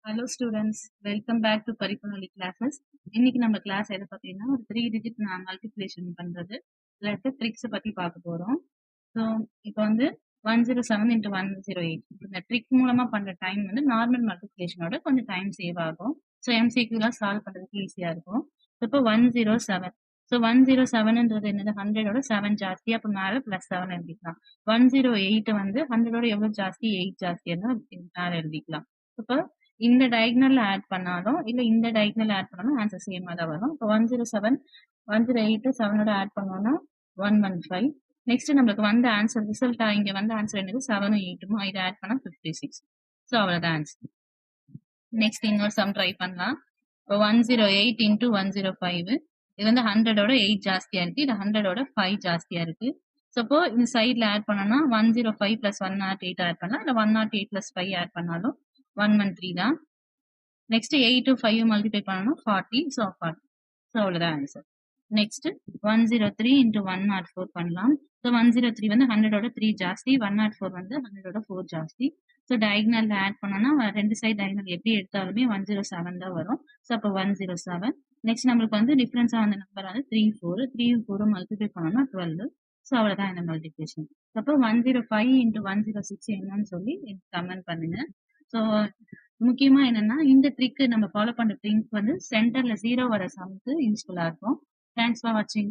Hello students, welcome back to பரிப்புணொலி classes. இன்னைக்கு நம்ம கிளாஸ் எதை பத்தினா ஒரு 3 டிஜிட் மல்டிப்ளிகேஷன் பண்றது இருக்க ட்ரிக்ஸை பத்தி பார்க்க போறோம். ஸோ இப்போ வந்து 107 இன்ட்டு 108 இந்த ட்ரிக் மூலமா பண்ற டைம் வந்து நார்மல் மல்டிப்ளிகேஷனோட கொஞ்சம் டைம் சேவ் ஆகும். ஸோ எம்சிக்யூலாம் சால்வ் பண்றதுக்கு ஈஸியா இருக்கும். ஸோ இப்போ 107. ஸோ 107ன்றது என்னது 100ஓட 7 ஜாஸ்தி, அப்போ மேலே +7 எழுதிக்கலாம். 108 வந்து 100ஓட எவ்வளவு ஜாஸ்தி, 8 ஜாஸ்தின்னு மேலே எழுதிக்கலாம். இப்போ இந்த டயகனல்ல ஆட் பண்ணாலும் இல்ல இந்த டயகனல்ல ஆட் பண்ணாலும் ஆன்சர் சேமா தான் வரும். இப்போ 107 108 7ஓட ஆட் பண்ணோம்னா 115. நெக்ஸ்ட் நம்மளுக்கு வந்த ஆன்சர் ரிசல்ட்டா இங்க வந்த ஆன்சர் என்னது 7 8 இதை ஆட் பண்ணா 56. ஸோ அவ்வளவுதான் ஆன்சர். நெக்ஸ்ட் இன்னொரு சம் ட்ரை பண்ணலாம். இப்போ 108 இன்டூ 105 இது வந்து 100ஓட 8 ஜாஸ்தியா இருக்கு, இது 100ஓட 5 ஜாஸ்தியா இருக்கு. சப்போ இந்த சைட்ல ஆட் பண்ணோம்னா 105 பிளஸ் 108 ஆட் பண்ணலாம், இல்ல 108 பிளஸ் 5 ஆட் பண்ணாலும் 113 தான். நெக்ஸ்ட் 8 5 மல்டிப்ளை பண்ணணும் 40. ஸோ 40. ஸோ அவ்வளோதான் ஆன்சர். நெக்ஸ்ட் 103 இன்டூ 104 பண்ணலாம். ஸோ 103 வந்து 100ஓட 3 ஜாஸ்தி, 104 வந்து 100ஓட 4 ஜாஸ்தி. ஸோ டயகனல்ல ஆட் பண்ணோம்னா ரெண்டு சைடு டயகனல் எப்படி எடுத்தாலுமே 107 தான் வரும். ஸோ அப்போ 107. நெக்ஸ்ட் நம்மளுக்கு வந்து டிஃபரன்ஸா வந்த நம்பர் வந்து 3 4 3 4 மல்டிப்ளை பண்ணோம்னா 12. ஸோ அவ்வளோதான் இந்த மல்டிப்ளிகேஷன். அப்போ 105 இன்டூ 106 என்னன்னு சொல்லி கமெண்ட் பண்ணுங்க. ஸோ முக்கியமா என்னன்னா இந்த ட்ரிக் நம்ம ஃபாலோ பண்ற ட்ரிக் வந்து சென்டர்ல 0 வர சம்க்கு யூஸ்ஃபுல்லா இருக்கும். தேங்க்ஸ் ஃபார் வாட்சிங்.